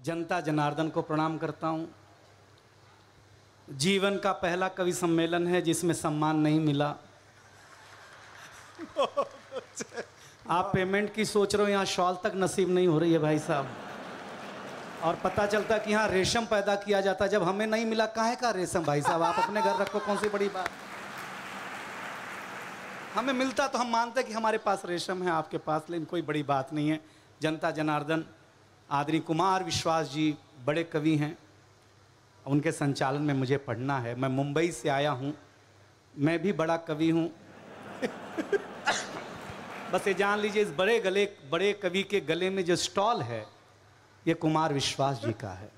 जनता जनार्दन को प्रणाम करता हूँ। जीवन का पहला कवि सम्मेलन है जिसमें सम्मान नहीं मिला। आप पेमेंट की सोच रहे हो, यहाँ शॉल तक नसीब नहीं हो रही है भाई साहब। और पता चलता कि यहाँ रेशम पैदा किया जाता, जब हमें नहीं मिला काहे का रेशम भाई साहब, आप अपने घर रखो, कौन सी बड़ी बात। हमें मिलता तो हम मानते कि हमारे पास रेशम है, आपके पास, लेकिन कोई बड़ी बात नहीं है। जनता जनार्दन आदरणीय कुमार विश्वास जी बड़े कवि हैं, उनके संचालन में मुझे पढ़ना है। मैं मुंबई से आया हूँ, मैं भी बड़ा कवि हूँ। बस ये जान लीजिए, इस बड़े कवि के गले में जो स्टॉल है ये कुमार विश्वास जी का है।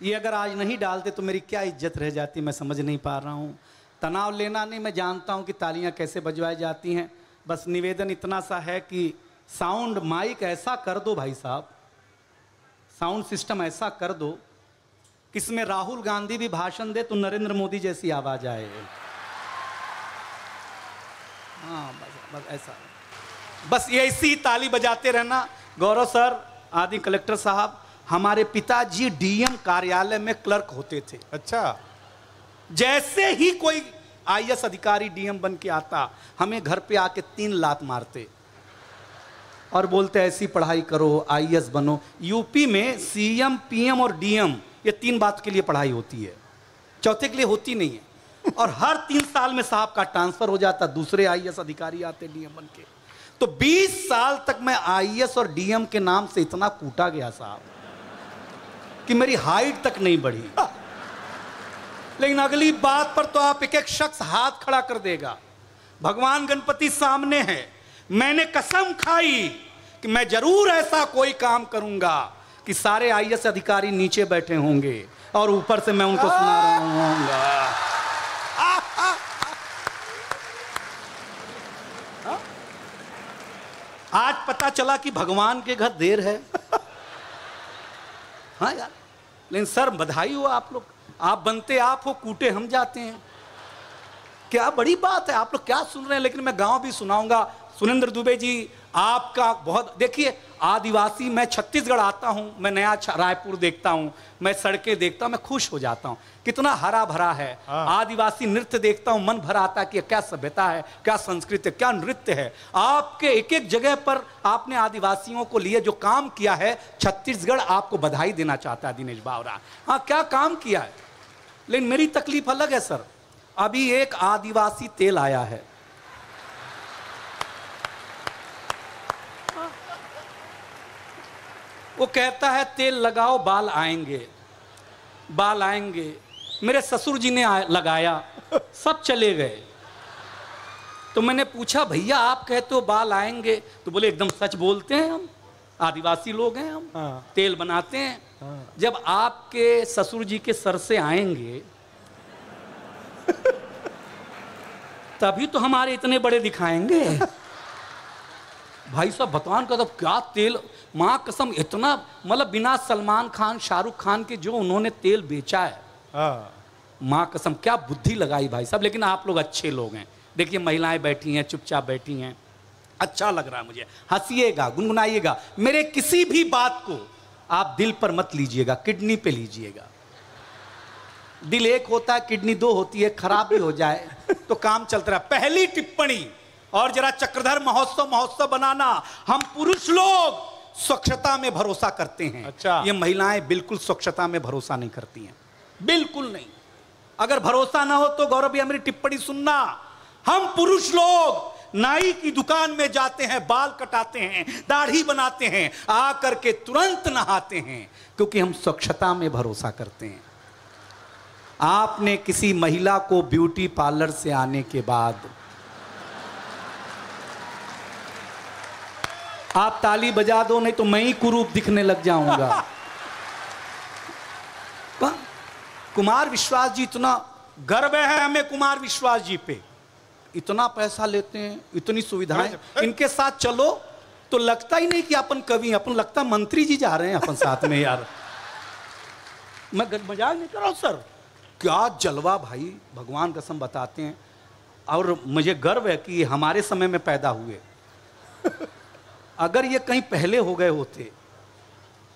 ये अगर आज नहीं डालते तो मेरी क्या इज्जत रह जाती, मैं समझ नहीं पा रहा हूँ। तनाव लेना नहीं, मैं जानता हूँ कि तालियां कैसे बजवाई जाती हैं। बस निवेदन इतना सा है कि साउंड माइक ऐसा कर दो भाई साहब, साउंड सिस्टम ऐसा कर दो कि इसमें राहुल गांधी भी भाषण दे तो नरेंद्र मोदी जैसी आवाज आए। हाँ बस ऐसा, बस ये ऐसी ही ताली बजाते रहना। गौरव सर, आदि कलेक्टर साहब, हमारे पिताजी डीएम कार्यालय में क्लर्क होते थे। अच्छा, जैसे ही कोई आईएएस अधिकारी डीएम बन के आता, हमें घर पे आके 3 लात मारते और बोलते ऐसी पढ़ाई करो, आईएएस बनो। यूपी में सीएम, पीएम और डीएम ये 3 बात के लिए पढ़ाई होती है, चौथे के लिए होती नहीं है। और हर 3 साल में साहब का ट्रांसफर हो जाता, दूसरे आईएएस अधिकारी आते डीएम बन के। तो 20 साल तक मैं आईएएस और डीएम के नाम से इतना कूटा गया साहब कि मेरी हाइट तक नहीं बढ़ी। लेकिन अगली बात पर तो आप एक शख्स हाथ खड़ा कर देगा। भगवान गणपति सामने है, मैंने कसम खाई कि मैं जरूर ऐसा कोई काम करूंगा कि सारे आईएएस अधिकारी नीचे बैठे होंगे और ऊपर से मैं उनको सुना रहा हूंगा। आज पता चला कि भगवान के घर देर है। हाँ यार, लेकिन सर बधाई हो आप लोग, आप बनते आप हो, कूटे हम जाते हैं। क्या बड़ी बात है, आप लोग क्या सुन रहे हैं। लेकिन मैं गांव भी सुनाऊंगा। सुरेंद्र दुबे जी, आपका बहुत, देखिए आदिवासी, मैं छत्तीसगढ़ आता हूं, मैं नया रायपुर देखता हूं, मैं सड़कें देखता हूं, मैं खुश हो जाता हूं, कितना हरा भरा है। आदिवासी नृत्य देखता हूं, मन भर आता है कि क्या सभ्यता है, क्या संस्कृति है, क्या नृत्य है। आपके एक एक जगह पर आपने आदिवासियों को लिए जो काम किया है, छत्तीसगढ़ आपको बधाई देना चाहता है दिनेश बावरा। हाँ, क्या काम किया है। लेकिन मेरी तकलीफ अलग है सर। अभी एक आदिवासी तेल आया है, वो कहता है तेल लगाओ बाल आएंगे, बाल आएंगे। मेरे ससुर जी ने लगाया, सब चले गए। तो मैंने पूछा भैया आप कहते हो बाल आएंगे, तो बोले एकदम सच बोलते हैं, हम आदिवासी लोग हैं, हम तेल बनाते हैं। जब आपके ससुर जी के सर से आएंगे तभी तो हमारे इतने बड़े दिखाएंगे। भाई साहब भगवान का, तो क्या तेल, माँ कसम, इतना मतलब बिना सलमान खान, शाहरुख खान के जो उन्होंने तेल बेचा है, माँ कसम क्या बुद्धि लगाई भाई साहब। लेकिन आप लोग अच्छे लोग हैं। देखिए महिलाएं बैठी हैं, चुपचाप बैठी हैं, अच्छा लग रहा है मुझे। हंसिएगा, गुनगुनाइएगा, मेरे किसी भी बात को आप दिल पर मत लीजिएगा, किडनी पे लीजिएगा। दिल एक होता है, किडनी 2 होती है, खराब भी हो जाए तो काम चलता रहा। पहली टिप्पणी, और जरा चक्रधर महोत्सव बनाना। हम पुरुष लोग स्वच्छता में भरोसा करते हैं। अच्छा। ये महिलाएं बिल्कुल स्वच्छता में भरोसा नहीं करती हैं, बिल्कुल नहीं। अगर भरोसा ना हो तो गौरव भैया मेरी टिप्पणी सुनना। हम पुरुष लोग नाई की दुकान में जाते हैं, बाल कटाते हैं, दाढ़ी बनाते हैं, आकर के तुरंत नहाते हैं, क्योंकि हम स्वच्छता में भरोसा करते हैं। आपने किसी महिला को ब्यूटी पार्लर से आने के बाद, आप ताली बजा दो, नहीं तो मैं ही कुरूप दिखने लग जाऊंगा। कुमार विश्वास जी, इतना गर्व है हमें कुमार विश्वास जी पे। इतना पैसा लेते हैं, इतनी सुविधाएं, इनके साथ चलो तो लगता ही नहीं कि अपन कवि, अपन लगता मंत्री जी जा रहे हैं अपन साथ में। यार मैं मजाक नहीं कर रहा हूं सर, क्या जलवा भाई, भगवान कसम बताते हैं। और मुझे गर्व है कि हमारे समय में पैदा हुए। अगर ये कहीं पहले हो गए होते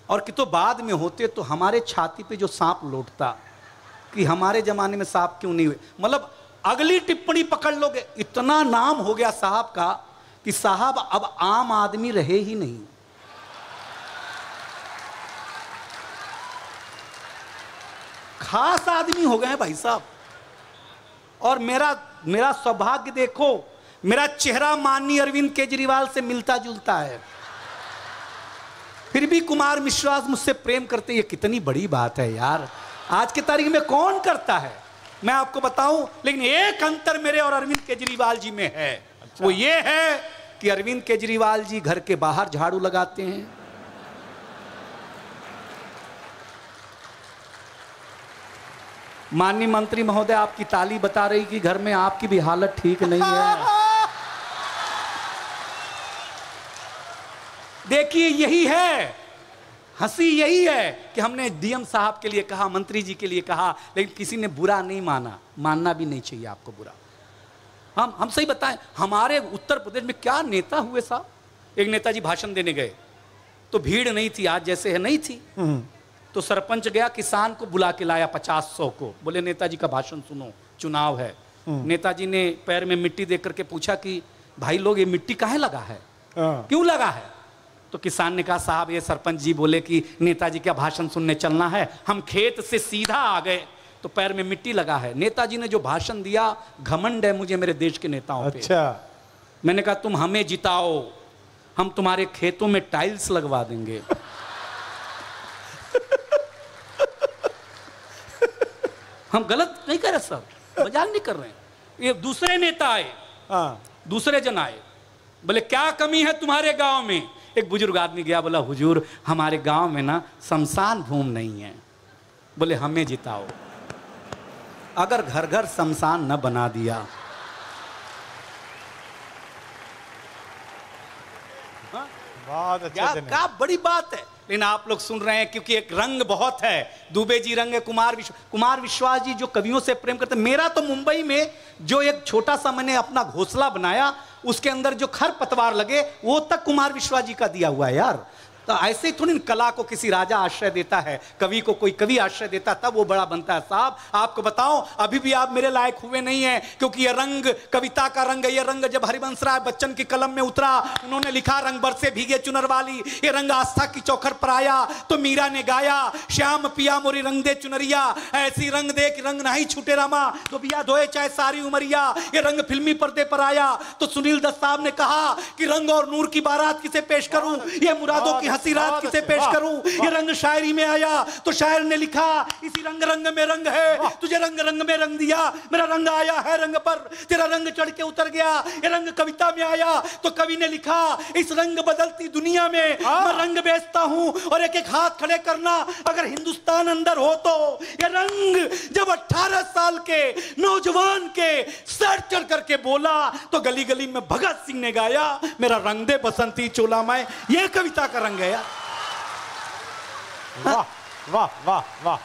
और कि तो बाद में होते तो हमारे छाती पे जो सांप लौटता कि हमारे जमाने में सांप क्यों नहीं हुए, मतलब अगली टिप्पणी पकड़ लोगे। इतना नाम हो गया साहब का कि साहब अब आम आदमी रहे ही नहीं। खास आदमी हो गए हैं भाई साहब। और मेरा सौभाग्य देखो, मेरा चेहरा माननीय अरविंद केजरीवाल से मिलता जुलता है, फिर भी कुमार मिश्रा मुझसे प्रेम करते। ये कितनी बड़ी बात है यार, आज की तारीख में कौन करता है मैं आपको बताऊं। लेकिन एक अंतर मेरे और अरविंद केजरीवाल जी में है। अच्छा। वो ये है कि अरविंद केजरीवाल जी घर के बाहर झाड़ू लगाते हैं, माननीय मंत्री महोदय आपकी ताली बता रही कि घर में आपकी भी हालत ठीक नहीं है। देखिए यही है हंसी, यही है कि हमने डीएम साहब के लिए कहा, मंत्री जी के लिए कहा, लेकिन किसी ने बुरा नहीं माना। मानना भी नहीं चाहिए आपको बुरा। हम सही बताएं, हमारे उत्तर प्रदेश में क्या नेता हुए साहब। एक नेताजी भाषण देने गए तो भीड़ नहीं थी, आज जैसे है नहीं थी, तो सरपंच गया किसान को बुला के लाया 50-100 को, बोले नेताजी का भाषण सुनो, चुनाव है। नेताजी ने पैर में मिट्टी देख करके पूछा कि भाई लोग ये मिट्टी काहे लगा है, क्यों लगा है। तो किसान ने कहा साहब ये सरपंच जी बोले कि नेताजी का भाषण सुनने चलना है, हम खेत से सीधा आ गए तो पैर में मिट्टी लगा है। नेताजी ने जो भाषण दिया, घमंड है मुझे मेरे देश के नेताओं पे। अच्छा। मैंने कहा तुम हमें जिताओ, हम तुम्हारे खेतों में टाइल्स लगवा देंगे। हम गलत नहीं कर रहे सर, मजाक नहीं कर रहे हैं। ये दूसरे नेता आए, दूसरे जन आए, बोले क्या कमी है तुम्हारे गांव में। एक बुजुर्ग आदमी गया, बोला हुजूर हमारे गांव में ना शमशान भूमि नहीं है, बोले हमें जिताओ। अगर घर घर शमशान न बना दिया, बहुत अच्छा, क्या बड़ी बात है। लेकिन आप लोग सुन रहे हैं क्योंकि एक रंग बहुत है, दुबे जी रंग है, कुमार विश्वास जी जो कवियों से प्रेम करते। मेरा तो मुंबई में जो एक छोटा सा मैंने अपना घोंसला बनाया, उसके अंदर जो खरपतवार लगे वो तक कुमार विश्वास जी का दिया हुआ है यार। तो ऐसे ही थोड़ी कला को किसी राजा आश्रय देता है, कवि को कोई कवि आश्रय देता तब वो बड़ा बनता है। साहब आपको बताऊं, अभी भी आप मेरे लायक हुए नहीं हैं, क्योंकि ये रंग कविता का रंग है। ये रंग जब हरिवंश राय बच्चन की कलम में उतरा, उन्होंने लिखा रंग बरसे भीगे चुनर वाली, ये रंग आस्था की चौखट पर आया तो मीरा ने गाया, श्याम पिया मोरी रंग दे चुनरिया, ऐसी रंग दे कि रंग नहीं छूटे रामा, तो बिया धोए चाहे सारी उमरिया। ये रंग फिल्मी पर्दे पर आया तो सुनील दत्त साहब ने कहा कि रंग और नूर की बारात किसे पेश करूं, ये मुरादों की हंसी रात किसे पेश करूं। ये रंग शायरी में आया तो शायर ने लिखा, इसी रंग रंग में रंग है, तुझे रंग रंग में रंग दिया, मेरा रंग आया है रंग पर, तेरा रंग चढ़ के उतर गया। ये रंग कविता में आया तो कवि ने लिखा, इस रंग बदलती दुनिया में मैं रंग बेचता हूं और एक एक हाथ खड़े करना अगर हिंदुस्तान अंदर हो तो। ये रंग जब 18 साल के नौजवान के सर चढ़ करके बोला तो गली गली में भगत सिंह ने गाया, मेरा रंग दे बसंती चोला मैं। ये कविता का रंग है यार। वाह वाह वाह वाह।